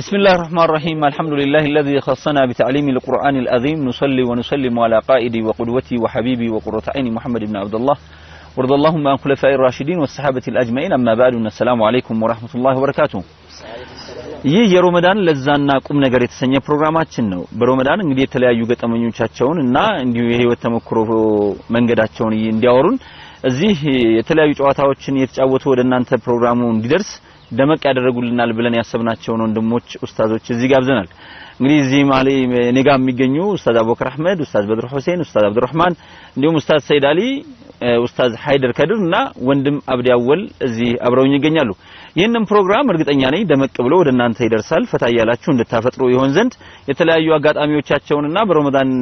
بسم الله الرحمن الرحيم الحمد لله الذي خصنا بتعليم القرآن العظيم نصلي ونسلم على قائدي وقدوتي وحبيبي وقرة عيني محمد بن عبد الله وارض اللهم عن خلفاء الراشدين والصحابة الأجمعين أما بعد السلام عليكم ورحمة الله وبركاته ይህ የሮመዳን ለዛና ቁም ነገር የተሰኘ ፕሮግራማችን ነው በሮመዳን እንግዲህ የተለያዩ ገጠመኞቻቸውን እና እንዲሁ የህይወት ተሞክሮ መንገዳቸውን እንዲያወሩን እዚህ የተለያዩ ጨዋታዎችን የተጫወቱ ወደናንተ ፕሮግራሙ እንዲደርስ ደመቅ ያደረጉልናል ብለን ያሰብናቸው ወንድሞች ኡስታዞች እዚህ ጋብዘናል እንግዲህ እዚህ ማሊ ኔጋ የሚገኙ ኡስታዝ አቡበክር አህመድ ኡስታዝ በድር ሁሴን ኡስታዝ አብዱራህማን እንዲሁም ኡስታዝ ሰይድ አሊ ኡስታዝ ሃይደር ከድርና ወንድም አብዲ አወል እዚህ አብረውኝ ይገኛሉ ይሄንን ፕሮግራም እርግጠኛ ነኝ ደመቅ ብሎ ወደናንተ ይደርሳል ፈታ ያላችሁ እንድታፈጥሩ ይሆን ዘንድ የተለያዩ አጋጣሚዎቻቸውንና በሮመዳን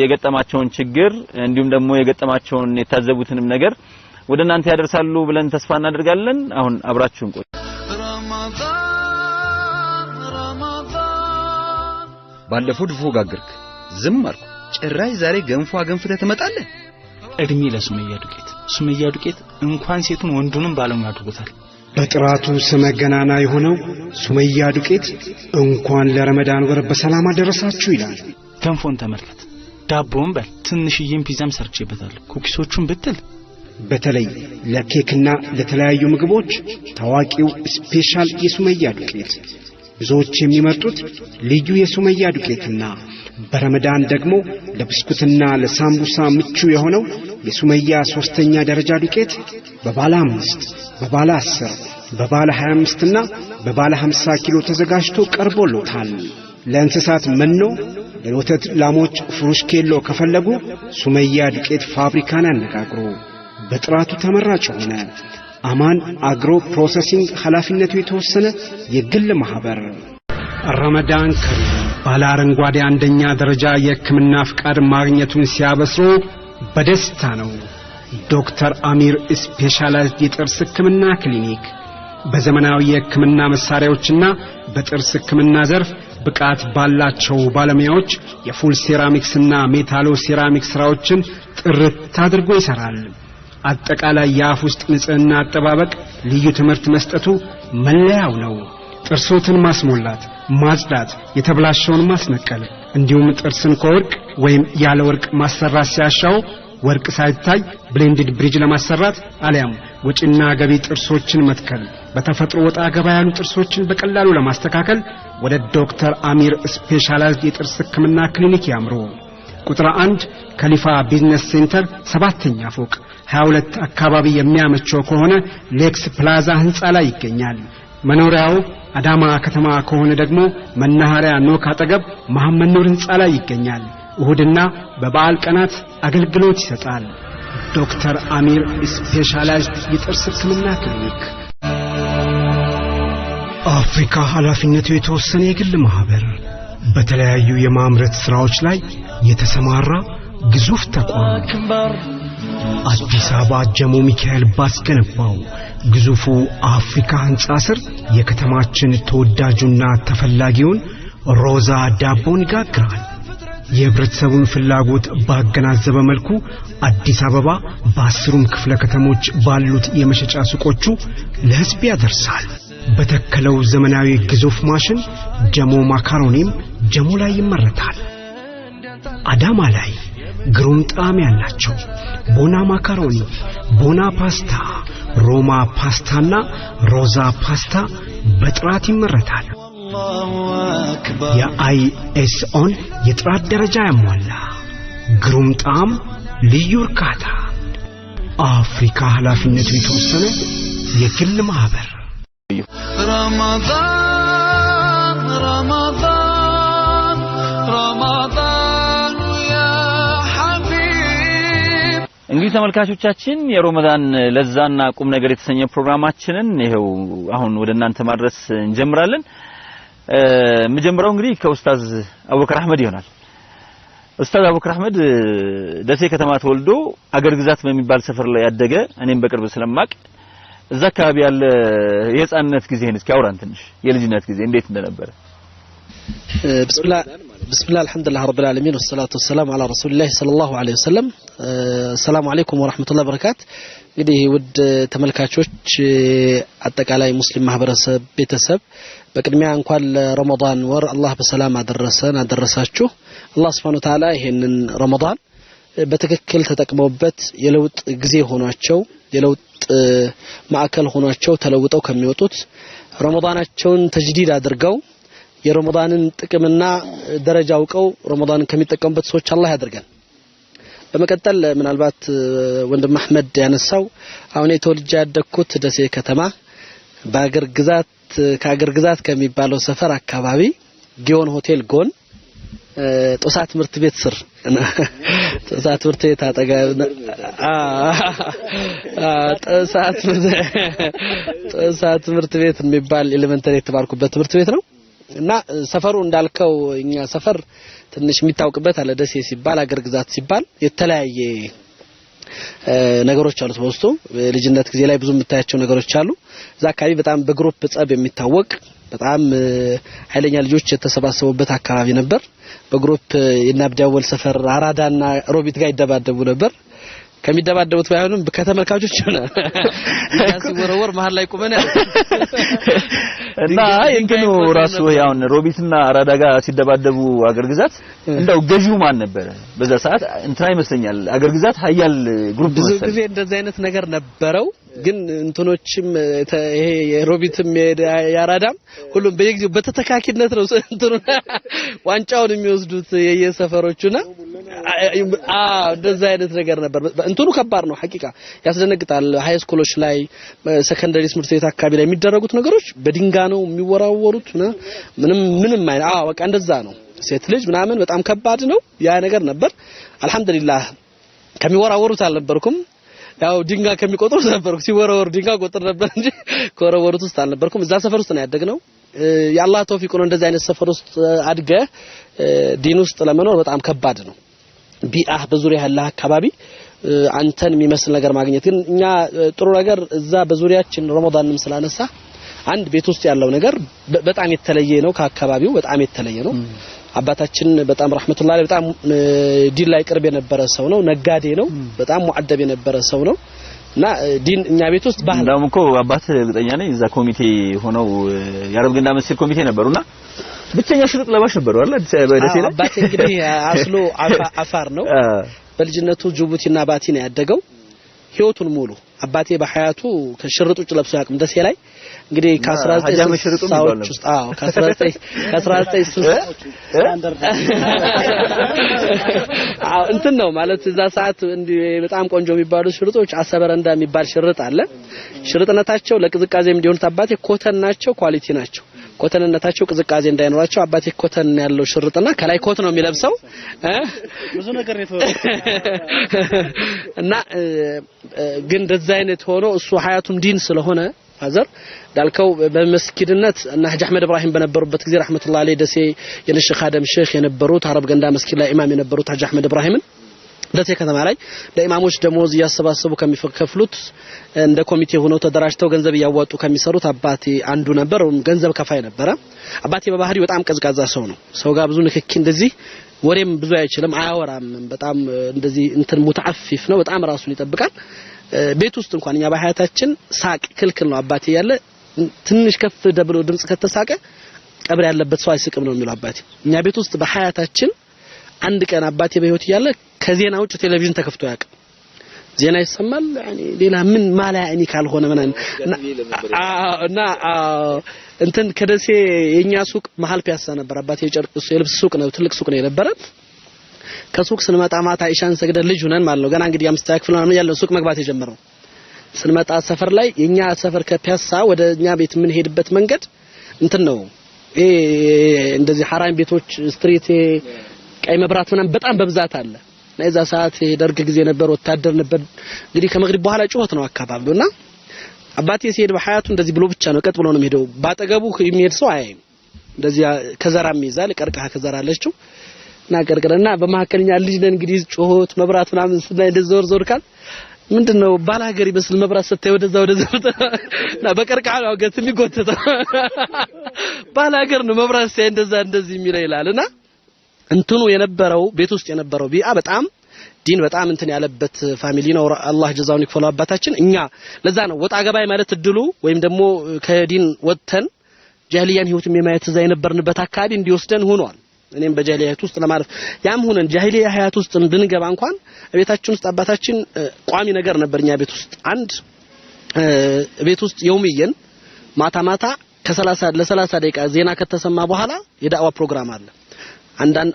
የገጠማቸውን ችግር እንዲሁም ደግሞ የገጠማቸውን የታዘቡትንም ነገር ወደናንተ ያደርሳሉ ብለን ተስፋ እናደርጋለን አሁን አብራችሁን ቆዩ ባለፈው ድፎ ጋግርክ ዝም አልኩ ጭራይ ዛሬ ገንፎ አገንፍተህ ትመጣለህ እድሜ ለሱመያ ዱቄት እንኳን ሴቱን ወንዱንም ባለሙያ አድርጎታል በጥራቱ ስመገናና የሆነው ሱመያ ዱቄት እንኳን ለረመዳን ወር በሰላም አደረሳችሁ ይላል ገንፎን ተመልከት ዳቦን በል ትንሽዬም ፒዛም ሰርቼበታለሁ ኩኪሶቹን ብትል በተለይ ለኬክና ለተለያዩ ምግቦች ታዋቂው ስፔሻል የሱመያ ዱቄት ብዙዎች የሚመርጡት ልዩ የሱመያ ዱቄትና በረመዳን ደግሞ ለብስኩትና ለሳምቡሳ ምቹ የሆነው የሱመያ ሶስተኛ ደረጃ ዱቄት በባለ 5 በባለ 10 በባለ 25 እና በባለ 50 ኪሎ ተዘጋጅቶ ቀርቦሎታል ለእንስሳት መኖ ለወተት ላሞች ፍሩሽ ኬሎ ከፈለጉ ሱመያ ዱቄት ፋብሪካን አነጋግሩ በጥራቱ ተመራጭ ሆነ አማን አግሮ ፕሮሰሲንግ ኃላፊነቱ የተወሰነ የግል ማህበር ረመዳን ከሪም ባለ አረንጓዴ አንደኛ ደረጃ የሕክምና ፍቃድ ማግኘቱን ሲያበስሩ በደስታ ነው ዶክተር አሚር ስፔሻላይዝድ የጥርስ ሕክምና ክሊኒክ በዘመናዊ የሕክምና መሳሪያዎችና በጥርስ ሕክምና ዘርፍ ብቃት ባላቸው ባለሙያዎች የፉል ሴራሚክስና ሜታሎ ሴራሚክ ስራዎችን ጥርት አድርጎ ይሰራል አጠቃላይ የአፍ ውስጥ ንጽህና አጠባበቅ ልዩ ትምህርት መስጠቱ መለያው ነው ጥርሶትን ማስሞላት ማጽዳት የተብላሸውን ማስነቀል እንዲሁም ጥርስን ከወርቅ ወይም ያለ ወርቅ ማሰራት ሲያሻው ወርቅ ሳይታይ ብሌንድድ ብሪጅ ለማሰራት አሊያም ወጪና ገቢ ጥርሶችን መትከል በተፈጥሮ ወጣ ገባ ያሉ ጥርሶችን በቀላሉ ለማስተካከል ወደ ዶክተር አሚር ስፔሻላይዝድ የጥርስ ሕክምና ክሊኒክ ያምሩ ቁጥር 1 ከሊፋ ቢዝነስ ሴንተር 7ኛ ፎቅ 22 አካባቢ የሚያመቸው ከሆነ ሌክስ ፕላዛ ህንጻ ላይ ይገኛል መኖሪያው አዳማ ከተማ ከሆነ ደግሞ መናኸሪያ ኖክ አጠገብ መሐመድ ኑር ህንጻ ላይ ይገኛል እሁድና በበዓል ቀናት አገልግሎት ይሰጣል ዶክተር አሚር ስፔሻላይዝድ የጥርስ ሕክምና ክሊኒክ አፍሪካ ኃላፊነቱ የተወሰነ የግል ማህበር በተለያዩ የማምረት ስራዎች ላይ የተሰማራ ግዙፍ ተቋም አዲስ አበባ ጀሞ ሚካኤል ባስገነባው ግዙፉ አፍሪካ ህንጻ ስር የከተማችን ተወዳጁና ተፈላጊውን ሮዛ ዳቦን ይጋግራል የህብረተሰቡን ፍላጎት ባገናዘበ መልኩ አዲስ አበባ በ10ሩም ክፍለ ከተሞች ባሉት የመሸጫ ሱቆቹ ለህዝብ ያደርሳል በተከለው ዘመናዊ ግዙፍ ማሽን ጀሞ ማካሮኒም ጀሞ ላይ ይመረታል አዳማ ላይ ግሩም ጣዕም ያላቸው ቦና ማካሮኒ ቦና ፓስታ ሮማ ፓስታና ሮዛ ፓስታ በጥራት ይመረታል የአይኤስኦን የጥራት ደረጃ ያሟላ ግሩም ጣዕም ልዩ እርካታ አፍሪካ ኃላፊነቱ የተወሰነ የግል ማህበር ረመዳን ያ ሐቢብ እንግዲህ ተመልካቾቻችን የሮመዳን ለዛና ቁም ነገር የተሰኘ ፕሮግራማችንን ይሄው አሁን ወደናንተ ማድረስ እንጀምራለን መጀመሪያው እንግዲህ ከኡስታዝ አቡበክር አህመድ ይሆናል ኡስታዝ አቡበክር አህመድ ደሴ ከተማ ተወልዶ አገር ግዛት በሚባል ሰፈር ላይ ያደገ እኔም በቅርብ ስለማቅ እዛ አካባቢ ያለ የህፃንነት ጊዜን እስኪ አውራን ትንሽ የልጅነት ጊዜ እንዴት እንደነበረ بسم الله الحمد لله رب العالمين والصلاة والسلام على رسول الله صلى الله عليه وسلم السلام عليكم ورحمة الله وبركاته እንግዲህ ውድ ተመልካቾች አጠቃላይ ሙስሊም ማህበረሰብ ቤተሰብ በቅድሚያ እንኳን ለረመዳን ወር አላህ በሰላም አደረሳችሁ አላህ Subhanahu Wa Ta'ala ይሄንን ረመዳን በትክክል ተጠቅመውበት የለውጥ ጊዜ ሆኗቸው የለውጥ ማዕከል ሆኗቸው ተለውጠው ከሚወጡት ረመዳናቸውን ተጅዲድ አድርገው የረመዳንን ጥቅምና ደረጃ አውቀው ረመዳንን ከሚጠቀሙበት ሰዎች አላህ ያድርገን በመቀጠል ምናልባት ወንድም አህመድ ያነሳው አሁን የተወልጄ ያደኩት ደሴ ከተማ ከአገር ግዛት ከሚባለው ሰፈር አካባቢ ጊዮን ሆቴል ጎን ጦሳ ትምህርት ቤት ስር ጦሳ ትምህርት ቤት አጠገብ ጦሳ ትምህርት ቤት የሚባል ኤሌመንተሪ የተባልኩበት ትምህርት ቤት ነው እና ሰፈሩ እንዳልከው እኛ ሰፈር ትንሽ የሚታወቅበት አለ ደሴ ሲባል አገር ግዛት ሲባል የተለያየ ነገሮች አሉት በውስጡ ልጅነት ጊዜ ላይ ብዙ የምታያቸው ነገሮች አሉ እዛ አካባቢ በጣም በግሩፕ ጸብ የሚታወቅ በጣም ኃይለኛ ልጆች የተሰባሰቡበት አካባቢ ነበር በግሩፕ የናብዳወል ሰፈር አራዳና ሮቢት ጋር ይደባደቡ ነበር ከሚደባደቡት ባይሆንም ከተመልካቾች ሆነ ያሲወረወር መሃል ላይ ቆመን እና እንትኑ ራሱ ያውን ሮቢትና አራዳ ጋር ሲደባደቡ አገር ግዛት እንደው ገዢው ማን ነበር በዛ ሰዓት እንትና ይመስለኛል አገር ግዛት ኃያል ግሩፕ ብዙ ጊዜ እንደዚህ አይነት ነገር ነበረው ግን እንትኖችም ይሄ የሮቢትም ያራዳም ሁሉም በየጊዜው በተተካኪነት ነው እንትኑ ዋንጫውን የሚወስዱት የየሰፈሮቹና እንደዛ አይነት ነገር ነበር እንትኑ ከባድ ነው ሐቂቃ ያስደነግጣል ሃይ ስኩሎች ላይ ሰከንደሪ ትምህርት ቤት አካባቢ ላይ የሚደረጉት ነገሮች በድንጋ ነው የሚወራወሩት ምንም አይነት በቃ እንደዛ ነው ሴት ልጅ ምናምን በጣም ከባድ ነው ያ ነገር ነበር አልহামዱሊላህ ከሚወራወሩት አልነበርኩም ያው ድንጋ ከሚቆጥሩት ነበርኩ ሲወራወሩ ድንጋ ቆጥር ነበር እንጂ ኮረወሩት ውስጥ አልነበርኩም እዛ ሰፈር ውስጥ ነው ያደግነው ያላህ ተውፊቅ ነው እንደዚህ አይነት ሰፈር ውስጥ አድገ ዲን ውስጥ ለመኖር በጣም ከባድ ነው ቢአህ በዙሪያ ያለ አካባቢ አንተን የሚመስል ነገር ማግኘት ግን እኛ ጥሩ ነገር እዛ በዙሪያችን ረመዳንም ስላነሳ አንድ ቤት ውስጥ ያለው ነገር በጣም የተለየ ነው ከአካባቢው በጣም የተለየ ነው አባታችን በጣም ረህመቱላህ በጣም ዲን ላይ ቅርብ የነበረ ሰው ነው ነጋዴ ነው በጣም ሙአደብ የነበረ ሰው ነው እና ዲን እኛ ቤት ውስጥ ባህል እንዳውም እኮ አባት እርግጠኛ ነኝ እዛ ኮሚቴ ሆነው ያረብ ገንዳ መስል ኮሚቴ ነበርና ብቸኛ ሽርጥ ለባሽ ነበሩ አይደል በደሴ ላይ አባቴ እንግዲህ አስሎ አፋር ነው በልጅነቱ ጅቡቲና ባቲ ነው ያደገው ህይወቱን ሙሉ አባቴ በሐያቱ ከሽርጥ ውጭ ለብሶ ያቅም ደሴ ላይ እንግዲህ ከ19 ሳዎች ውስጥ ከ19 እንትን ነው ማለት እዛ ሰዓት በጣም ቆንጆ የሚባሉ ሽርጦች አሰበረንዳ የሚባል ሽርጥ አለ ሽርጥነታቸው ለቅዝቃዜ እንዲሆን አባቴ ኮተን ናቸው ኳሊቲ ናቸው ኮተንነታቸው ቅዝቃዜ እንዳይኖራቸው አባቴ ኮተን ያለው ሽርጥና ከላይ ኮት ነው የሚለብሰው ብዙ ነገር ነው እና ግን እንደዛ አይነት ሆኖ እሱ ሐያቱም ዲን ስለሆነ ፋዘር ዳልከው በመስጊድነት እና ሐጅ አህመድ ኢብራሂም በነበሩበት ጊዜ ረህመቱላህ አለይ ደሴ የነሽ ኻደም ሼክ የነበሩት አረብ ገንዳ መስጊድ ላይ ኢማም የነበሩት ሐጅ አህመድ ኢብራሂምን ደሴ ከተማ ላይ ለኢማሞች ደሞዝ ያሰባሰቡ ከሚከፍሉት እንደ ኮሚቴ ሆነው ተደራጅተው ገንዘብ ያዋጡ ከሚሰሩት አባቴ አንዱ ነበር ገንዘብ ከፋይ ነበረ አባቴ በባህሪው በጣም ቀዝቃዛ ሰው ነው ሰው ጋር ብዙ ንክኪ እንደዚህ ወሬም ብዙ አይችልም አያወራም በጣም እንደዚህ እንትን ሙተዓፊፍ ነው በጣም ራሱን ይጠብቃል ቤት ውስጥ እንኳን እኛ በሐያታችን ሳቅ ክልክል ነው አባቴ ያለ ትንሽ ከፍ ደብሎ ድምጽ ከተሳቀ ቀብር ያለበት ሰው አይስቅም ነው የሚለው አባቴ እኛ ቤት ውስጥ በሐያታችን አንድ ቀን አባቴ በህይወት ያለ ከዜና ውጭ ቴሌቪዥን ተከፍቶ ያውቃል ዜና ይሰማል يعني ሌላ ምን ማላ ያኒ ካልሆነ ምናምን እና እንትን ከደሴ የኛ ሱቅ መሃል ፒያሳ ነበር አባቴ የጨርቅ የልብስ ሱቅ ነው ትልቅ ሱቅ ነው የነበረ ከሱቅ ስንመጣ ማታ ኢሻን ሰግደን ልጅ ሆነን ማለት ነው ገና እንግዲህ አምስት ክፍል ምናምን ያለው ሱቅ መግባት የጀመረው ስንመጣ ሰፈር ላይ የኛ ሰፈር ከፒያሳ ወደኛ ቤት ምን ሄድበት መንገድ እንትን ነው እንደዚህ ሐራም ቤቶች ስትሪት ቀይ መብራት ምናምን በጣም በብዛት አለ ለዛ ሰዓት ደርግ ጊዜ ነበር ወታደር ነበር እንግዲህ ከመግሪብ በኋላ ጩኸት ነው አካባቢውና አባቴ ሲሄድ በሐያቱ እንደዚህ ብሎ ብቻ ነው ቀጥ ብሎ ነው የሚሄደው ባጠገቡ የሚሄድ ሰው አያይም እንደዚህ ከዘራም ይዛል ቀርቀሃ ከዘራለችው እና ቀርቀረና በመሐከለኛ ልጅ ነን እንግዲህ ጩኸት መብራት ምናምን ስናይ እንደዚህ ዞር ካል ምንድነው ባላገር ይመስል መብራት ሰጣይ ወደዛ እና በቀርቀሃ ነው ገት የሚጎተተው ባላገር ነው መብራት ሳይ እንደዛ እንደዚህ የሚለው ይላልና እንትኑ የነበረው ቤት ውስጥ የነበረው ቢአ በጣም ዲን በጣም እንትን ያለበት ፋሚሊ ነው አላህ ጀዛውን ይክፈለው አባታችን እኛ ለዛ ነው ወጣ ገባይ ማለት እድሉ ወይም ደግሞ ከዲን ወጥተን ጃሂሊያን ህይወትም የማየት እዛ የነበርንበት አካባቢ እንዲወስደን ሆኗል እኔም በጃሂሊያት ውስጥ ለማለት ያም ሆነን ጃሂሊያ ሀያት ውስጥ ብንገባ እንኳን ቤታችን ውስጥ አባታችን ቋሚ ነገር ነበርኛ ቤት ውስጥ አንድ ቤት ውስጥ የውምየን ማታ ከ30 ለ30 ደቂቃ ዜና ከተሰማ በኋላ የዳዋ ፕሮግራም አለ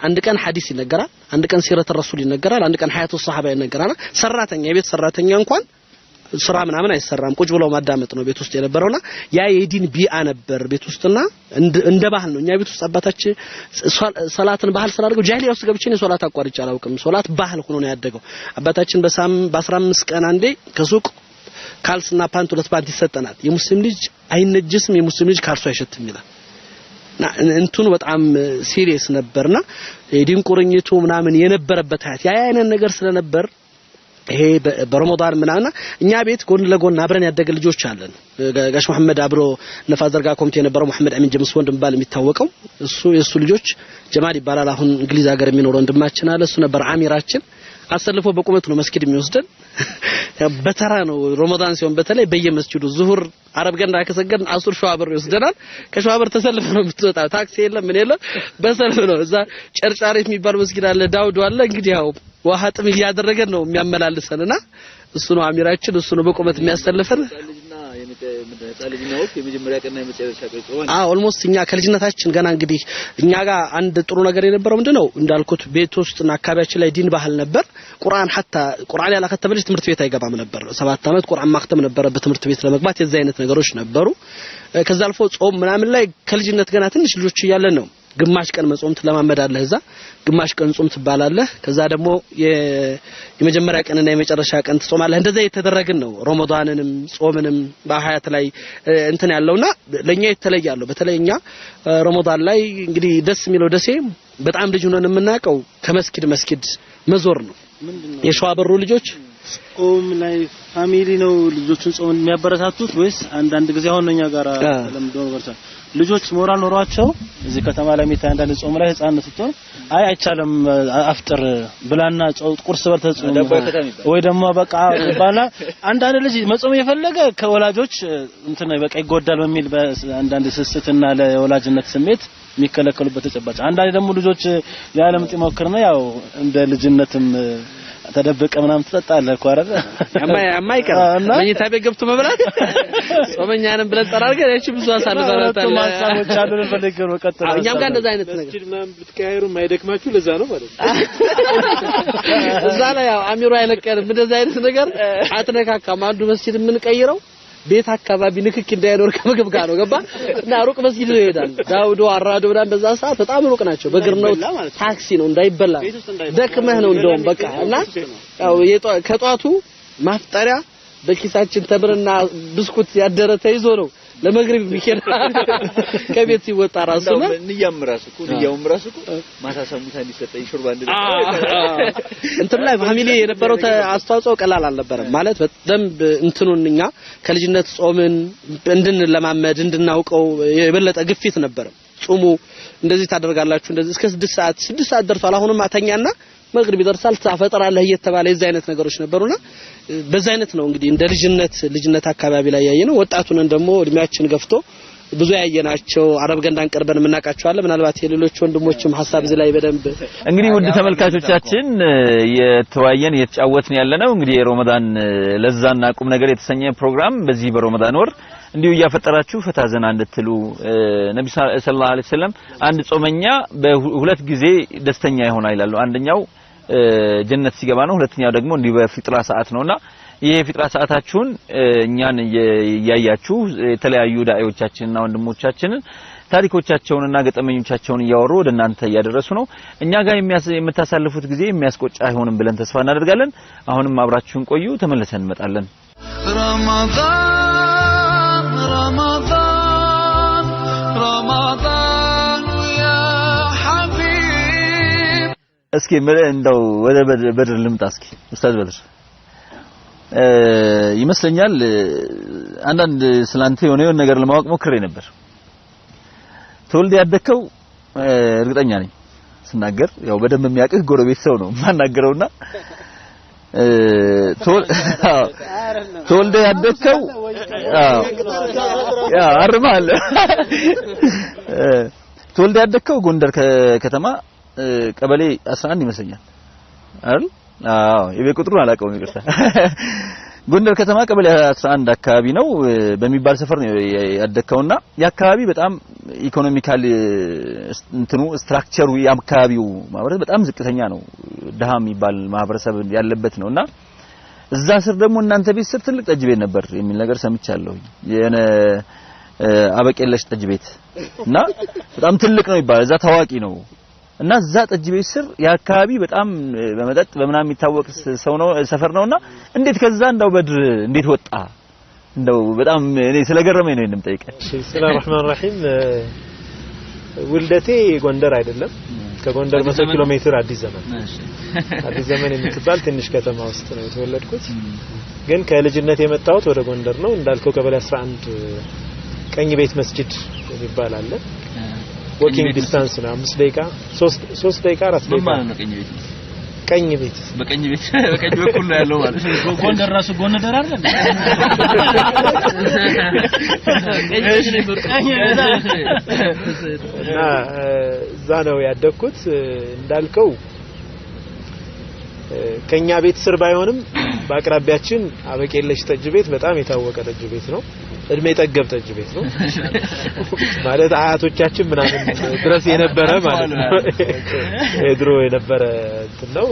አንድ ቀን ሐዲስ ይነገራል አንድ ቀን ሲረተ ረሱል ይነገራል አንድ ቀን ሐያቱ ሱሐባ ይነገራል ሰራተኛ የቤት ሰራተኛ እንኳን ስራ ምናምን አይሰራም ቁጭ ብለው ማዳመጥ ነው ቤት ውስጥ የነበረውና ያ የዲን ቢአ ነበር ቤት ውስጥና እንደ ባህል ነው እኛ ቤት ውስጥ አባታችን ሶላትን ባህል ስላደረገው ጃሂሊያ ውስጥ ገብቼ ነው ሶላት አቋርጬ አላውቅም ሶላት ባህል ሆኖ ነው ያደገው አባታችን በ15 ቀን አንዴ ከሱቅ ካልስና ፓንት ሁለት ፓንት ይሰጠናል የሙስሊም ልጅ አይነጅስም የሙስሊም ልጅ ካልሱ አይሸትም ይላል እንትኑ በጣም ሲሪየስ ነበርና የዲን ቁርኝቱ ምናምን የነበረበት ሀያት ያ አይነት ነገር ስለነበር ይሄ በረመዳን ምናና እኛ ቤት ጎን ለጎን አብረን ያደገ ልጆች አለን ጋሽ መሐመድ አብሮ ነፋዘርጋ ኮሚቴ የነበረው መሐመድ አሚን ጀምስ ወንድም ባል የሚታወቀው የሱ ልጆች ጀማል ይባላል አሁን እንግሊዝ ሀገር የሚኖር ወንድማችን አለ እሱ ነበር አሚራችን አሰልፎ በቁመት ነው መስጊድ የሚወስደን በተራ ነው ረመዳን ሲሆን በተለይ በየመስጊዱ ዙሁር አረብ ገንዳ ከሰገድን አሱር ሸዋበር ይወስደናል ከሸዋበር ተሰልፈ ነው የምትወጣው ታክሲ የለም ምን የለም በሰልፍ ነው እዛ ጨርጫሬት የሚባል መስጊድ አለ ዳውድ አለ እንግዲህ ያው ውሃ ጥም እያደረገን ነው የሚያመላልሰንና እሱ ነው አሚራችን እሱ ነው በቁመት የሚያስተልፈን ኦልሞስት እኛ ከልጅነታችን ገና እንግዲህ እኛ ጋር አንድ ጥሩ ነገር የነበረው ምንድነው እንዳልኩት ቤት ውስጥና አካባቢያችን ላይ ዲን ባህል ነበር ቁርአን ቁርአን ያላከተመልሽ ትምህርት ቤት አይገባም ነበር 7 አመት ቁርአን ማክተም ነበር በትምህርት ቤት ለመግባት የዛ አይነት ነገሮች ነበሩ ከዛ አልፎ ጾም ምናምን ላይ ከልጅነት ገና ትንሽ ልጆች እያለን ነው ግማሽ ቀን መጾም ትለማመዳለህ እዛ ግማሽ ቀን ጾም ትባላለህ ከዛ ደግሞ የመጀመሪያ ቀንና የመጨረሻ ቀን ትጾማለህ እንደዛ የተደረገን ነው ረመዳንንም ጾምንም በሀያት ላይ እንትን ያለውና ለኛ የተለያለው በተለይኛ ረመዳን ላይ እንግዲህ ደስ የሚለው ደሴ በጣም ልጅ ሆነን የምናቀው ከመስጊድ መዞር ነው የሸዋበሩ ልጆች ጾም ላይ ፋሚሊ ነው ልጆችን ጾም የሚያበረታቱት ወይስ አንዳንድ ጊዜ አሁን እኛ ጋር ለምዶ ወርታ ልጆች ሞራል ኖሯቸው እዚህ ከተማ ላይ የሚታይ አንዳንድ ጾም ላይ ህፃናት ስትሆን አይቻለም አፍጥር ብላና ቁርስ በልተህ ወይ ደግሞ በቃ ባላ አንዳንድ ልጅ መጾም የፈለገ ከወላጆች እንትን በቃ ይጎዳል በሚል አንዳንድ ስስትና ለወላጅነት ስሜት የሚከለከሉበት ተጨባጭ አንዳንድ ደግሞ ልጆች ያለም ጥሞክርና ያው እንደ ልጅነትም ተደብቀ ምናምን ተጣጣለህ እኮ አይደል አማይቀር መኝታ ቤት ገብቶ መብላት ጾመኛንም ብለን ጠራርገን እቺ ብዙ አሳልፈናታል ማሳቦች አሉ ለፈልገው ነው ቀጥታ እኛም ጋር እንደዛ አይነት ነገር መስጊድ ምናምን ብትቀያየሩ የማይደክማችሁ ለዛ ነው ማለት እዛ ላይ ያው አሚሩ አይለቀንም እንደዛ አይነት ነገር አትነካካም አንዱ መስጊድ የምንቀይረው ቤት አካባቢ ንክክ እንዳይኖር ከምግብ ጋር ነው ገባ እና ሩቅ መስጊድ ነው ይሄዳል ዳውዶ አራዶ ብለን በዛ ሰዓት በጣም ሩቅ ናቸው በእግር ነው ታክሲ ነው እንዳይበላ ደክመህ ነው እንደውም በቃ እና ያው ከጧቱ ማፍጠሪያ በኪሳችን ተምርና ብስኩት ያደረ ተይዞ ነው ለመግሪብ ቢከራ ከቤት ሲወጣ ራሱ ነው ንያም ራሱ እኮ ማታ ሰሙታ እንዲሰጠኝ ሹርባ እንትን ላይ ፋሚሊ የነበረው አስተዋጽኦ ቀላል አልነበረም ማለት በደንብ እንትኑንኛ ከልጅነት ጾምን እንድንለማመድ እንድናውቀው የበለጠ ግፊት ነበር ጾሙ እንደዚህ ታደርጋላችሁ እንደዚህ እስከ 6 ሰዓት ደርሷል አሁንም አተኛና መግሪብ ይደርሳል ታፈጠራለህ እየተባለ የዛ አይነት ነገሮች ነበሩና በዛ አይነት ነው እንግዲህ እንደ ልጅነት አካባቢ ላይ ያየነው ወጣቱን ደግሞ እድሜያችን ገፍቶ ብዙ ያየናቸው አረብ ገንዳን ቀርበን ምናቃቸዋለን ምናልባት የሌሎች ወንድሞችም ሐሳብ እዚህ ላይ በደንብ እንግዲህ ውድ ተመልካቾቻችን የተወያየን የተጫወትን ያለነው እንግዲህ የረመዳን ለዛና ቁም ነገር የተሰኘ ፕሮግራም በዚህ በረመዳን ወር እንዲሁ ያፈጠራችሁ ፈታ ዘና እንድትሉ ነብዩ ሰለላሁ ዐለይሂ ወሰለም አንድ ጾመኛ በሁለት ጊዜ ደስተኛ ይሆናል ይላሉ አንደኛው ጀነት ሲገባ ነው ሁለተኛው ደግሞ እንዲህ በፍጥራ ሰዓት ነውና ይሄ ፍጥራ ሰዓታችሁን እኛን ያያያችሁ የተለያዩ ዳኢዎቻችንና ወንድሞቻችንን ታሪኮቻቸውንና ገጠመኞቻቸውን እያወሩ ወደናንተ ያደረሱ ነው እኛ ጋር የምታሳልፉት ጊዜ የሚያስቆጭ አይሆንም ብለን ተስፋ እናደርጋለን አሁንም አብራችሁን ቆዩ ተመልሰን እንመጣለን رمضان يا حبيب እስኪ እንደው ወደ በድር ልምጣ እስኪ ኡስታዝ በድር ይመስለኛል አንዳንድ ስላንተ የሆነ ነገር ለማወቅ ሞክሬ ነበር ተወልደ ያደከው እርግጠኛ ነኝ ስናገር ያው በደንብ የሚያቅህ ጎረቤት ሰው ነው ማናገረውና ተወልደ ያደከው ያ አርማለ ተወልደ ያደከው ጎንደር ከተማ ቀበሌ 11 ይመስለኛል አይደል? አዎ የቤት ቁጥሩን አላውቀውም ይቅርታ። ጎንደር ከተማ ቀበሌ 11 አካባቢ ነው በሚባል ሰፈር ነው ያደከውና ያካባቢ በጣም ኢኮኖሚካል እንትኑ ስትራክቸሩ ያካባቢው ማህበረሰብ በጣም ዝቅተኛ ነው ደሃ የሚባል ማህበረሰብ ያለበት ነውና እዛ ስር ደግሞ እናንተ ቤት ስር ትልቅ ጠጅ ቤት ነበር የሚል ነገር ሰምቻለሁ የነ አበቄለሽ ጠጅ ቤት እና በጣም ትልቅ ነው ይባላል እዛ ታዋቂ ነው እና እዛ ጠጅ ቤት ስር ያካባቢ በጣም በመጠጥ በመናም የሚታወቅ ሰው ነው ሰፈር ነውና እንዴት ከዛ እንደው በድር እንዴት ወጣ እንደው በጣም እኔ ስለገረመኝ ነው እንደምጠይቀኝ ሰላም ረህማን ረሂም ውልደቴ ጎንደር አይደለም ከጎንደር 100 ኪሎ ሜትር አዲስ ዘመን የምትባል ትንሽ ከተማ ውስጥ ነው የተወለድኩት ግን ከልጅነት የመጣሁት ወደ ጎንደር ነው እንዳልከው ቀበሌ 11 ቀኝ ቤት መስጂድ የሚባል አለ walking distance ነው 5 ደቂቃ 3 ደቂቃ 4 ደቂቃ ማለት ነው ቀኝ ቤት በቀኝ በኩል ነው ያለው ማለት ነው ጎንደር ራሱ ጎንደር አይደል እዛ ነው ያደኩት እንዳልከው ከኛ ቤት ስር ባይሆንም በአቅራቢያችን አበቄለሽ ጠጅ ቤት በጣም የታወቀ ጠጅ ቤት ነው እድሜ ጠገብ ጠጅ ቤት ነው ማለት አያቶቻችን ምናምን ድረስ የነበረ ማለት ነው ድሮ የነበረ ነው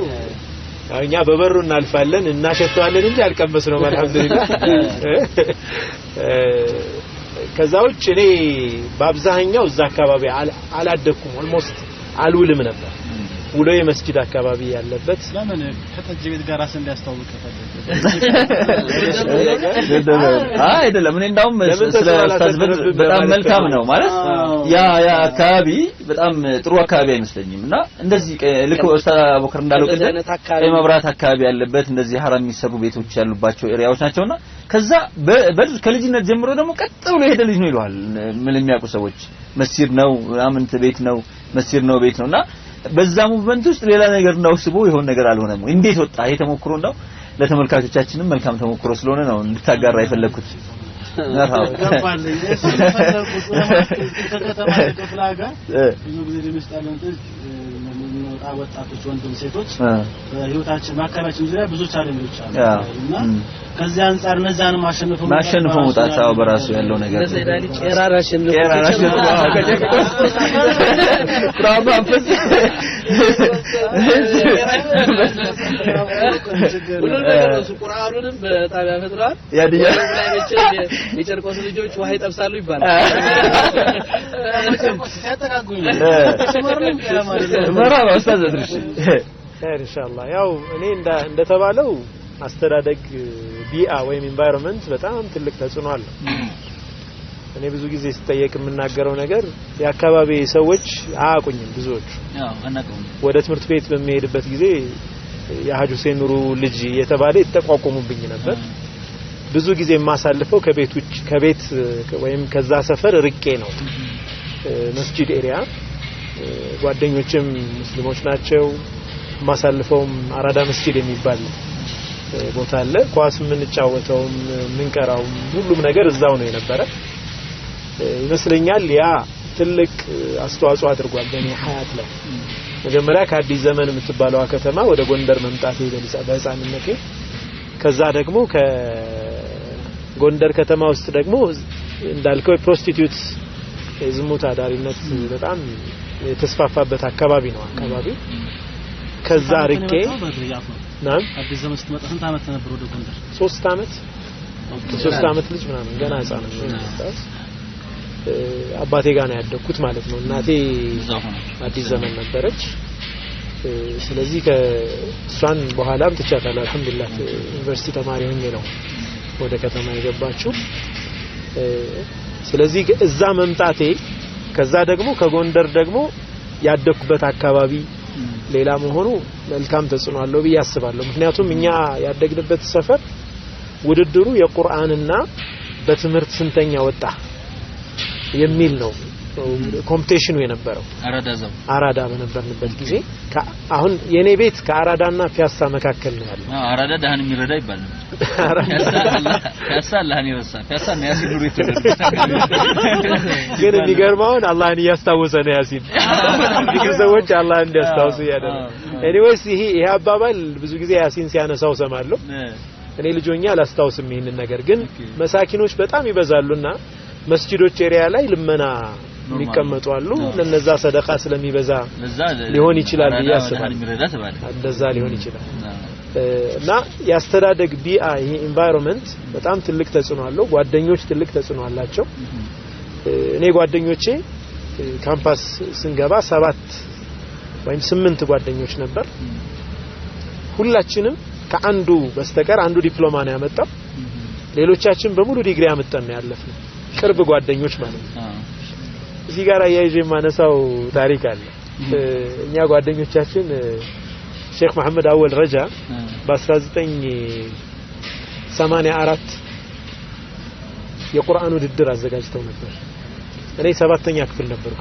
እኛ በበሩ እናልፋለን እናሸተዋለን እንጂ አልቀመስነው አልহামዱሊላህ ከዛውጭ እኔ በአብዛኛው እዛ አካባቢ አላደኩም ኦልሞስት አልውልም ነበር ውሎ የመስጂድ አካባቢ ያለበት ለምን ከጠጅ ቤት ጋር ራስ እንዲያስተዋውቅ አይደለም እኔ እንዳውም ስለ ኡስታዝ በጣም መልካም ነው ማለት ያ አካባቢ በጣም ጥሩ አካባቢ አይመስለኝምና እንደዚህ ልክ ኡስታዝ አቡከር እንዳለው መብራት አካባቢ ያለበት እንደዚህ ሐራም የሚሰሩ ቤቶች ያሉባቸው ኤሪያዎች ናቸውና ከዛ በድር ከልጅነት ጀምሮ ደግሞ ቀጥ ብሎ ሄደ ልጅ ነው ይሏል ምን የሚያውቁ ሰዎች መስጂድ ነው አምንት ቤት ነው መስጂድ ነው ቤት ነውና በዛ ሙቭመንት ውስጥ ሌላ ነገር ነው ስቦ ይሆን ነገር አልሆነም እንዴት ወጣ ይሄ ተሞክሮ ነው ለተመልካቾቻችንም መልካም ተሞክሮ ስለሆነ ነው እንድታጋራ የፈለኩት መርሃባ ገባልኝ ከተማ ከፍላጋ ብዙ ጊዜ ለምስጣለን ወጣቶች ወንድም ሴቶች በህይወታችን ማካባቢያችን ዙሪያ ብዙ ቻሌንጆች አሉና ከዚህ አንፃር ነዛን ማሸነፍ መውጣታው በራሱ ያለው ነገር ለሰይዳሊ ቄራራሽን ፕሮባብሊ ቁርአኑንም በጣቢያ ፈጥሯል ያዲያ ላይ ብቻ የጨርቆስ ልጆች ውሃ ይጠብሳሉ ይባላል ሲያጠቃጉኝ መራባ ኡስታዝ ድርሽ ኢንሻአላህ ያው እኔ እንደተባለው አስተዳደግ ቢአ ወይም ኢንቫይሮንመንት በጣም ትልቅ ተጽዕኖ አለው እኔ ብዙ ጊዜ ስጠየቅ የምናገረው ነገር የአካባቢ ሰዎች አያቁኝም ብዙዎች ወደ ትምህርት ቤት በሚሄድበት ጊዜ የሐጅ ሁሴን ኑሩ ልጅ የተባለ ይተቋቋሙብኝ ነበር ብዙ ጊዜ የማሳልፈው ከቤት ወይም ከዛ ሰፈር ርቄ ነው መስጂድ ኤሪያ ጓደኞችም ሙስሊሞች ናቸው ማሳልፈውም አራዳ መስጂድ የሚባል ቦታ አለ ኳስ የምንጫወተውም ምንቀራውም ሁሉም ነገር እዛው ነው የነበረ ይመስለኛል ያ ትልቅ አስተዋጽኦ አድርጓል በእኔ ሀያት ላይ መጀመሪያ ከአዲስ ዘመን የምትባለው ከተማ ወደ ጎንደር መምጣቴ በህፃንነቴ ከዛ ደግሞ ከጎንደር ከተማ ውስጥ ደግሞ እንዳልከው ፕሮስቲቲዩት የዝሙት አዳሪነት በጣም የተስፋፋበት አካባቢ ነው አካባቢው ከዛ ርቄ ናም አዲስ ዘመን ስትመጣ ስንት አመት ነበር ወደ ጎንደር 3 አመት ልጅ ምናምን ገና ህፃን ነበር አባቴ ጋር ነው ያደኩት ማለት ነው እናቴ አዲስ ዘመን ነበረች ስለዚህ ከሷን በኋላም ተቻታለ አልহামዱሊላህ ዩኒቨርሲቲ ተማሪ ሆኜ ነው ወደ ከተማ የገባችው ስለዚህ እዛ መምጣቴ ከዛ ደግሞ ከጎንደር ደግሞ ያደኩበት አካባቢ ሌላ መሆኑ መልካም ተጽዕኖ አለው ብዬ አስባለሁ ምክንያቱም እኛ ያደግንበት ሰፈር ውድድሩ የቁርአንና በትምህርት ስንተኛ ወጣ የሚል ነው ኮምፒቲሽኑ የነበረው አራዳ በነበርንበት ጊዜ አሁን የኔ ቤት ከአራዳና ፒያሳ መካከል ነው ያለው አራዳ ዳህን የሚረዳ ይባላል ፒያሳ አላህን ይረሳ ፒያሳ ነው ያሲን ኑር የተደረገ ግን የሚገርመውን አላህን እያስታወሰ ነው ያሲን ዲግሪ ሰዎች አላህን እንዲያስታውሱ ያደረገ ኤኒዌይስ ይሄ አባባል ብዙ ጊዜ ያሲን ሲያነሳው ሰማለሁ እኔ ልጆኛ አላስታውስም ይሄንን ነገር ግን መሳኪኖች በጣም ይበዛሉና መስጂዶች ኤሪያ ላይ ልመና የሚቀመጡ አሉ ለነዛ ሰደቃ ስለሚበዛ ሊሆን ይችላል ያስባል እንደዛ ሊሆን ይችላል እና ያስተዳደግ ቢአ ይሄ ኢንቫይሮንመንት በጣም ትልቅ ተጽዕኖ አለው ጓደኞች ትልቅ ተጽዕኖ አላቸው እኔ ጓደኞቼ ካምፓስ ስንገባ 7 ወይም 8 ጓደኞች ነበር ሁላችንም ከአንዱ በስተቀር አንዱ ዲፕሎማ ነው ያመጣው ሌሎቻችን በሙሉ ዲግሪ አመጣን ነው ያለፍነው ቅርብ ጓደኞች ማለት ነው እዚህ ጋር ያይዤ ማነሳው ታሪክ አለ እኛ ጓደኞቻችን ሼክ መሐመድ አወል ረጃ በ1984 የቁርአን ውድድር አዘጋጅተው ነበር እኔ 7ኛ ክፍል ነበርኩ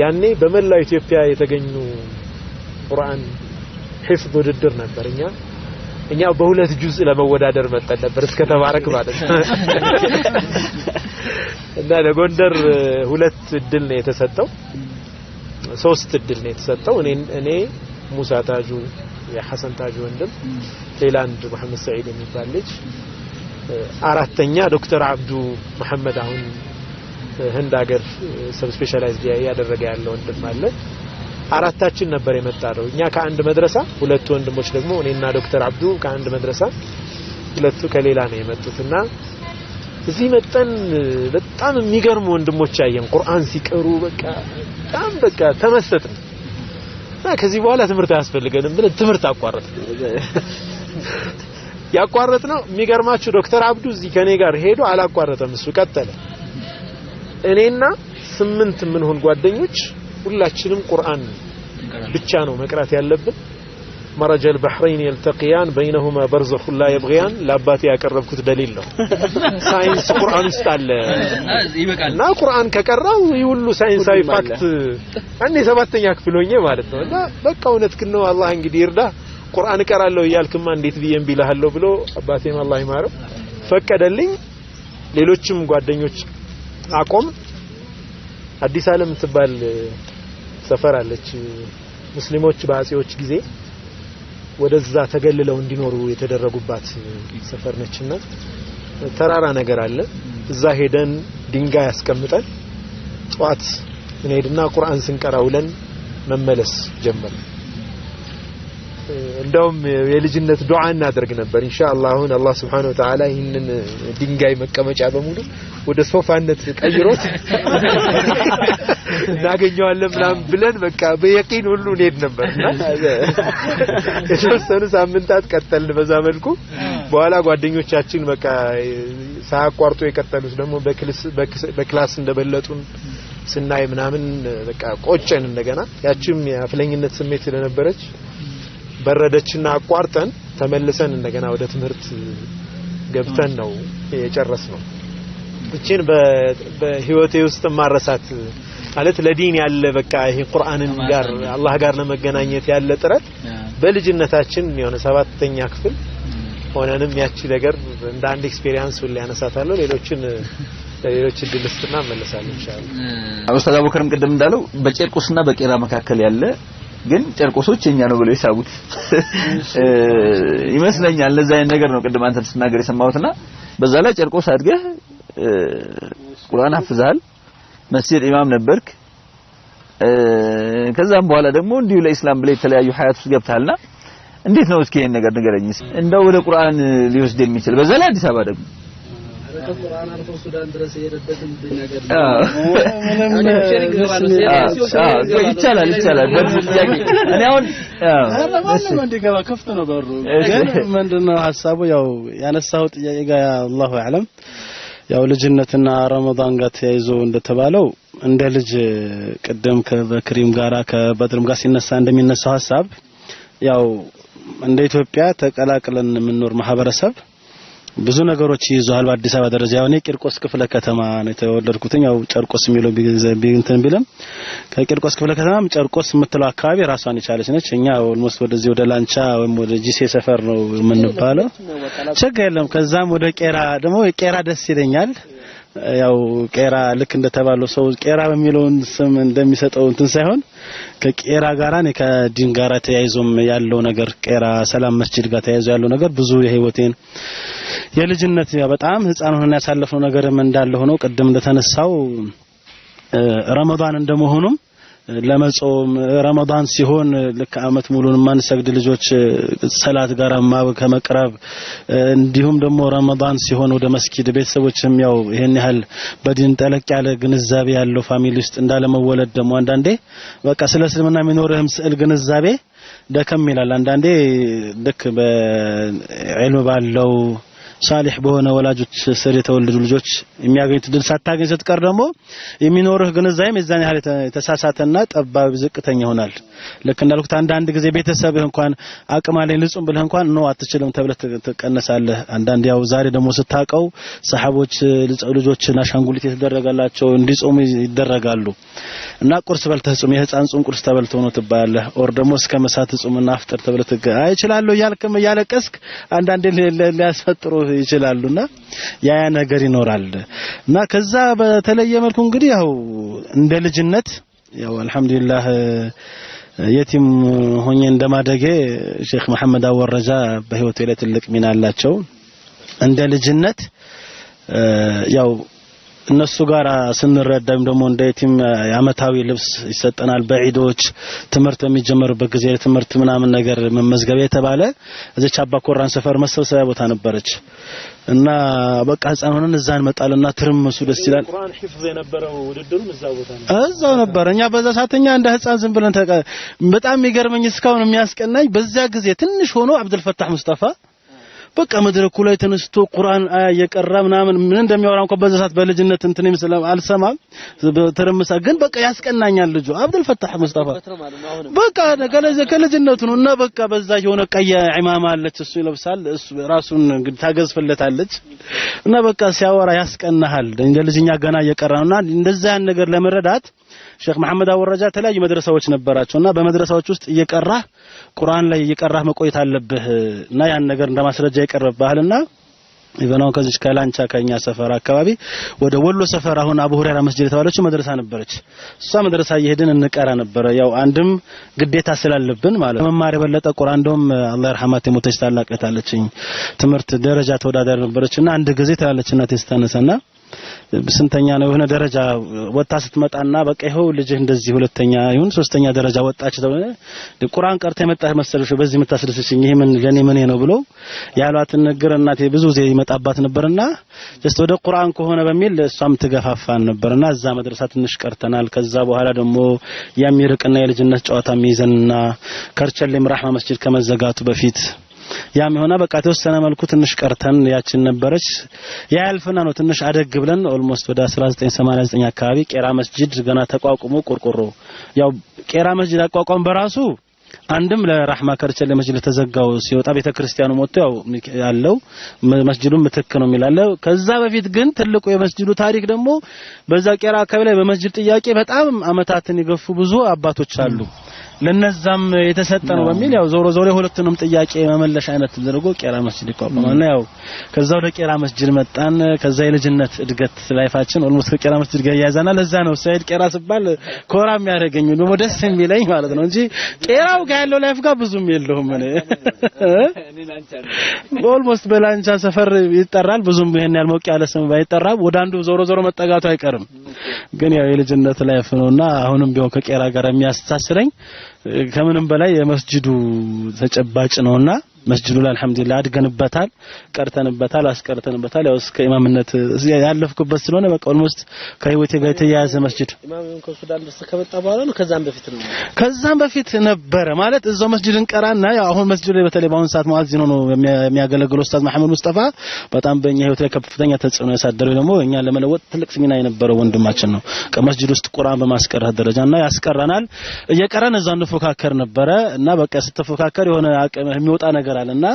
ያኔ በመላው ኢትዮጵያ የተገኙ ቁርአን ሒፍዝ ውድድር ነበር እኛ በሁለት ጁዝ ለመወዳደር መጣን ነበር እስከ ተባረክ ማለት እና ለጎንደር 2 እድል ነው የተሰጠው 3 እድል ነው የተሰጠው እኔ ሙሳ ታጁ የሐሰን ታጁ ወንድም ሌላ አንድ መሐመድ ሰዒድ የሚባል ልጅ አራተኛ ዶክተር አብዱ መሐመድ አሁን ህንድ ሀገር ሰብ ስፔሻላይዝድ ያደረገ ያለው ወንድም አለ አራታችን ነበር የመጣው እኛ ከአንድ መድረሳ 2 ወንድሞች ደግሞ እኔና ዶክተር አብዱ ከአንድ መድረሳ 2 ከሌላ ነው የመጡትና እዚህ መጣን በጣም የሚገርም ወንድሞች ያየን ቁርአን ሲቀሩ በቃ ተመሰጥን ከዚህ በኋላ ትምህርት አያስፈልገንም ብለን ትምህርት ያቋረጥነው የሚገርማችሁ ዶክተር አብዱ እዚህ ከኔ ጋር ሄዶ አላቋረጠም እሱ ቀጠለ እኔና 8 ምን ሆን ጓደኞች ሁላችንም ቁርአን ብቻ ነው መቅራት ያለብን مرج البحرين يلتقيان بينهما برزخ لا يبغيان لاباتي ያቀረብኩት ደሊል ነው ሳይንስ ቁርአን ውስጥ አለ እና ቁርአን ከቀራው ይሁሉ ሳይንሳዊ ፋክት አንዴ 7ኛ ክፍል ሆኜ ማለት ነው እና በቃ እውነትክ ነው አላህ እንግዲህ ይርዳ ቁርአን ቀራለው ይያልክማ እንዴት ብዬም ቢልሃለው ብሎ አባቴም አላህ ይማረው ፈቀደልኝ ሌሎችም ጓደኞች አቆም አዲስ ዓለም ትባል ሰፈር አለች ሙስሊሞች በአጼዎች ጊዜ ወደዛ ተገልለው እንዲኖሩ የተደረጉባት ሰፈር ነችና ተራራ ነገር አለ እዛ ሄደን ድንጋይ ያስቀምጠን ጧት እንሄድና ቁርአን ስንቀራውለን መመለስ ጀመር እንደውም የልጅነት ዱዓ እናደርግ ነበር ኢንሻአላህ አሁን አላህ Subhanahu Wa Ta'ala ይህንን ድንጋይ መቀመጫ በሙሉ ወደ ሶፋነት ቀይሮት እናገኘዋለን ምናምን ብለን በቃ በየቂን ሁሉ እንሄድ ነበርና የተወሰኑ ሳምንታት ቀጠልን በዛ መልኩ በኋላ ጓደኞቻችን በቃ ሳያቋርጡ የቀጠሉት ደግሞ በክላስ እንደበለጡን ስናይ ምናምን በቃ ቆጨን እንደገና ያቺም የአፍለኝነት ስሜት ስለነበረች በረደችና አቋርጠን ተመልሰን እንደገና ወደ ትምህርት ገብተን ነው የጨረስነው እቺን በህይወቴ ውስጥ ማረሳት ማለት ለዲን ያለ በቃ ይሄ ቁርአንን ጋር አላህ ጋር ለመገናኘት ያለ ጥረት በልጅነታችን የሆነ 7ኛ ክፍል ሆነንም ያቺ ነገር እንደ አንድ ኤክስፒሪያንስ ሁሉ ያነሳታለሁ ሌሎች ድልስትና መለሳለሁ ኢንሻአላህ ኡስታዝ አቡበከርም ቀደም እንዳለው በጨርቆስና በቄራ መካከል ያለ ግን ጨርቆሶች የኛ ነው ብለው ይሳቡት ይመስለኛል ለዛ አይነት ነገር ነው ቀደም አንተ ተናገር የሰማሁትና በዛ ላይ ጨርቆስ አድገህ ቁርአን አፍዛል መስጂድ ኢማም ነበርክ ከዛም በኋላ ደግሞ እንዲሁ ለኢስላም ብለ የተለያዩ ሀያት ውስጥ ገብታልና እንዴት ነው እስኪ ይሄን ነገር ንገረኝ እንደው ወደ ቁርአን ሊወስድ የሚችል በዛ ላይ አዲስ አበባ ደግሞ ቁርአን አልፎ ሱዳን ድረስ የሄደበትን ነገር ይቻላል በዚህ ጥያቄ እኔ አሁን ማንም እንዲገባ ክፍት ነው በሩ ግን ምንድነው ሐሳቡ ያው ያነሳው ጥያቄ ጋር አላሁ አዕለም ያው ልጅነትና ረመዳን ጋር ተያይዞ እንደተባለው እንደ ልጅ ቀደም ከበክሪም ጋራ ከበድርም ጋር ሲነሳ እንደሚነሳው ሐሳብ ያው እንደ ኢትዮጵያ ተቀላቅለን የምንኖር ማህበረሰብ ብዙ ነገሮች ይዟል በአዲስ አበባ ደረጃ ያው እኔ ቂርቆስ ክፍለ ከተማ ነው የተወለድኩትኝ ያው ጨርቆስ የሚለው ቢንተን ቢለም ከቂርቆስ ክፍለ ከተማም ጨርቆስ የምትለው አካባቢ ራሷን የቻለች ነች እኛ ኦልሞስት ወደዚህ ወደ ላንቻ ወይም ወደ ጂሴ ሰፈር ነው የምንባለው ችግር የለም ከዛም ወደ ቄራ ደግሞ ቄራ ደስ ይለኛል ያው ቄራ ልክ እንደተባለው ሰው ቄራ በሚለው ስም እንደሚሰጠው እንትን ሳይሆን ከቄራ ጋራ ነው ከዲን ጋራ ተያይዞም ያለው ነገር ቄራ ሰላም መስጂድ ጋር ተያይዞ ያለው ነገር ብዙ የህይወቴን የልጅነት በጣም ህፃን ሆነን ያሳለፈው ነገርም እንዳለ ሆኖ ቀደም እንደተነሳው ረመዳን እንደመሆኑም ለመጾም ረመዳን ሲሆን ለካ አመት ሙሉን ማንሰግድ ልጆች ሰላት ጋር ከመቅረብ እንዲሁም ደግሞ ረመዳን ሲሆን ወደ መስጊድ ቤተሰቦችም ያው ይሄን ያህል በዲን ጠለቅ ያለ ግንዛቤ ያለው ፋሚሊ ውስጥ እንዳለመወለድ ደግሞ አንዳንዴ በቃ ስለ እስልምና የሚኖርህም ስዕል ግንዛቤ ደከም ይላል አንዳንዴ ልክ በዕልም ባለው ሳሊህ በሆነ ወላጆች ስር የተወለዱ ልጆች የሚያገኙት ድል ሳታገኝ ስትቀር ደግሞ የሚኖርህ ግንዛቤም የዛን ያህል የተሳሳተና ጠባብ ዝቅተኛ ይሆናል ልክ እንዳልኩት አንዳንድ ጊዜ ቤተሰብህ እንኳን አቅም አለኝ ልጹም ብለህ እንኳን ነው አትችልም ተብለህ ተቀነሳለህ አንዳንድ ያው ዛሬ ደግሞ ስታቀው ሰሃቦች ልጆችና አሻንጉሊት የተደረጋላቸው እንዲጾሙ ይደረጋሉ እና ቁርስ በልተህ ጾም የህፃን ጾም ቁርስ ተበልቶ ነው ትባላለህ ኦር ደግሞ እስከ መሳት ጾምና አፍጥር ተብለህ አይችላልው ያልከም ያለቀስክ አንዳንዴ ሊያስፈጥሩ ይችላሉና ያ ነገር ይኖራል እና ከዛ በተለየ መልኩ እንግዲህ ያው እንደ ልጅነት ያው አልহামዱሊላህ የቲም ሆኜ እንደማደጌ ሼክ መሐመድ አወረጃ በህይወቴ ላይ ትልቅ ሚና አላቸው እንደ ልጅነት ያው እነሱ ጋር ስንረዳም ደግሞ እንደ የቲም አመታዊ ልብስ ይሰጠናል በዒዶች ትምርት በሚጀመርበት ጊዜ ትምርት ምናምን ነገር መመዝገብ የተባለ እዚህ አባኮራን ሰፈር መሰብሰቢያ ቦታ ነበረች እና በቃ ህፃን ሆነን እዛ እንመጣልና ትርምሱ ደስ ይላል ቁርአን ሒፍዝ የነበረው ውድድሩ እዛው ቦታ ነው እዛው ነበር እኛ በዛ ሰዓተኛ እንደ ህፃን ዝም ብለን በጣም የሚገርመኝ እስካሁን የሚያስቀናኝ በዛ ጊዜ ትንሽ ሆኖ አብዱል ፈታህ ሙስጠፋ በቃ መድረኩ ላይ ተነስቶ ቁርአን አያ የቀራ ምናምን ምን እንደሚያወራ እንኳን በዛ ሰዓት በልጅነት እንትን ይመስላል አልሰማም ተረምሳ ግን በቃ ያስቀናኛል ልጁ አብዱል ፈታህ ሙስጠፋ በቃ ከልጅነቱ ነው እና በቃ በዛ የሆነ ቀይ ኢማማ አለች እሱ ይለብሳል እሱ ራሱን እንግዲህ ታገዝፍለታለች እና በቃ ሲያወራ ያስቀናሃል እንደ ልጅኛ ገና እየቀራውና እንደዛ ያን ነገር ለመረዳት ሼክ መሐመድ አወረጃ ተለያዩ መድረሳዎች ነበራቸውና በመድረሳዎች ውስጥ እየቀራህ ቁርአን ላይ እየቀራህ መቆየት አለብህ እና ያን ነገር እንደማስረጃ ይቀርብብሃልና ኢቨናው ከዚህ ከላንቻ ከኛ ሰፈር አካባቢ ወደ ወሎ ሰፈር አሁን አቡ ሁረይራ መስጂድ የተባለችው መድረሳ ነበረች እሷ መድረሳ እየሄድን እንቀራ ነበር ያው አንድም ግዴታ ስላለብን ማለት መማር የበለጠ ቁርአን እንደውም አላህ ይርሐማት የሞተች ታላቅ እህታለችኝ ትምርት ደረጃ ተወዳዳሪ ነበረችና አንድ ጊዜ ታላለችና ተስተነሰና ስንተኛ ነው የሆነ ደረጃ ወጣ ስትመጣና በቃ ይሄው ልጅ እንደዚህ ሁለተኛ ይሁን ሶስተኛ ደረጃ ወጣች ተብለ ቁርአን ቀርተ የመጣህ መሰለሽ በዚህ የምታስደስሽኝ ይሄ ምን ለኔ ምን ነው ብሎ ያሏትን ነገር እናቴ ብዙ ጊዜ ይመጣባት ነበርና just ወደ ቁርአን ከሆነ በሚል እሷም ትገፋፋን ነበርና እዛ መድረሳ ትንሽ ቀርተናል ከዛ በኋላ ደግሞ የሚርቅና የልጅነት ጨዋታ የሚይዘንና ከርቸሌም ራህማ መስጂድ ከመዘጋቱ በፊት ያም ሆነ በቃ ተወሰነ መልኩ ትንሽ ቀርተን ያችን ነበረች ያልፈና ነው ትንሽ አደግ ብለን ኦልሞስት ወደ 1989 አካባቢ ቄራ መስጂድ ገና ተቋቁሞ ቆርቆሮ ያው ቄራ መስጂድ አቋቋም በራሱ አንድም ለራህማ ከርቸሌ መስጂድ ተዘጋው ሲወጣ ቤተክርስቲያኑ ሞቶ ያው ያለው መስጂዱን ምትክ ነው የሚላለው ከዛ በፊት ግን ትልቁ የመስጂዱ ታሪክ ደግሞ በዛ ቄራ አካባቢ ላይ በመስጂድ ጥያቄ በጣም አመታትን ይገፉ ብዙ አባቶች አሉ ለነዛም የተሰጠ ነው በሚል ያው ዞሮ ዞሮ ሁለቱንም ጥያቄ መመለሽ አይነት ተደርጎ ቄራ መስጂድ ይቋቋማልና ያው ከዛው ለቄራ መስጂድ መጣን ከዛ የልጅነት እድገት ላይፋችን ኦልሞስት ከቄራ መስጂድ ጋር ያያዛና ለዛ ነው ሰይድ ቄራ ሲባል ኮራም ያደርገኝ ነው ደስ የሚለኝ ማለት ነው እንጂ ቄራው ጋር ያለው ላይፍ ጋር ብዙም የለውም እኔ ኦልሞስት በላንቻ ሰፈር ይጠራል ብዙም ይሄን ያልሞቅ ያለ ስም ባይጠራም ወደ አንዱ ዞሮ ዞሮ መጠጋቱ አይቀርም ግን ያው የልጅነት ላይፍ ነውና አሁንም ቢሆን ከቄራ ጋር የሚያስተሳስረኝ ከምንም በላይ የመስጂዱ ተጨባጭ ነውና መስጂዱ ላይ አልহামዱሊላህ አድገንበታል ቀርተንበታል አስቀርተንበታል ያው እስከ ኢማምነት ያለፍኩበት ስለሆነ በቃ ኦልሞስት ከህይወቴ ጋር የተያያዘ መስጂድ ኢማሙን ከሱዳን ድረስ ከመጣ በኋላ ነው ከዛም በፊት ነበረ ማለት እዛው መስጂድን ቀራና ያው አሁን መስጂዱ ላይ በተለይ በአሁን ሰዓት ሙአዚኑ ነው የሚያገለግለው ኡስታዝ መሐመድ ሙስጠፋ በጣም በእኛ ህይወት ላይ ከፍተኛ ተጽዕኖ ያሳደረው ደግሞ እኛ ለመለወጥ ትልቅ ሚና የነበረው ወንድማችን ነው ከመስጂድ ውስጥ ቁርአን በማስቀራት ደረጃና ያስቀራናል እየቀራን እዛው እንፎካከር ነበረ እና በቃ ስትፎካከር የሆነ አቅም የሚወጣ ነገር ይባላልና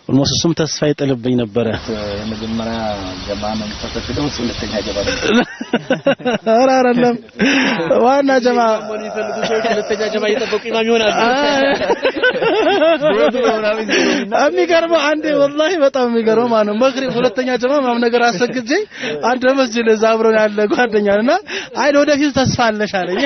ኦልሞስት እሱም ተስፋ ይጥልብኝ ነበር የመጀመሪያ ጀማ ነው ተፈቅደው ሁለተኛ ጀማ አራራለም ዋና ጀማ ምን ይፈልጉ ሰዎች ሁለተኛ ጀማ እየጠበቁ ኢማም ይሆናሉ የሚገርመው አንዴ ወላሂ በጣም የሚገርመው ማለት ነው መግሪብ ሁለተኛ ጀማ ምናምን ነገር አሰግጄ አንድ መስጂድ እዛ አብሮን ያለ ጓደኛና አይ ወደፊት ተስፋ አለሽ አለኝ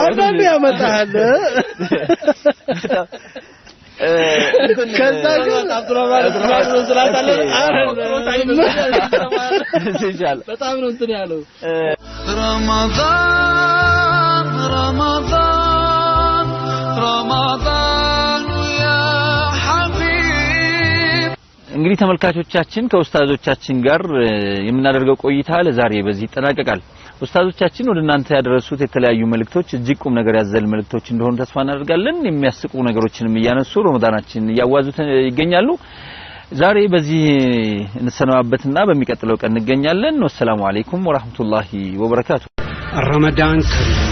አንዳንዴ ያመጣል ከዛ ግን አብዱራህማን ስላት አለ በጣም ነው እንትን ያለው ረመዳን ረመዳን ረመዳን ያ ሐቢብ እንግዲህ ተመልካቾቻችን ከኡስታዞቻችን ጋር የምናደርገው ቆይታ ለዛሬ በዚህ ይጠናቀቃል። ኡስታዞቻችን ወደ እናንተ ያደረሱት የተለያዩ መልእክቶች እጅግ ቁም ነገር ያዘል መልእክቶች እንደሆኑ ተስፋ እናደርጋለን። የሚያስቁ ነገሮችንም እያነሱ ረመዳናችን እያዋዙት ይገኛሉ። ዛሬ በዚህ እንሰናበትና በሚቀጥለው ቀን እንገኛለን። ወሰላሙ አለይኩም ወራህመቱላሂ ወበረካቱ። ረመዳን ከሪም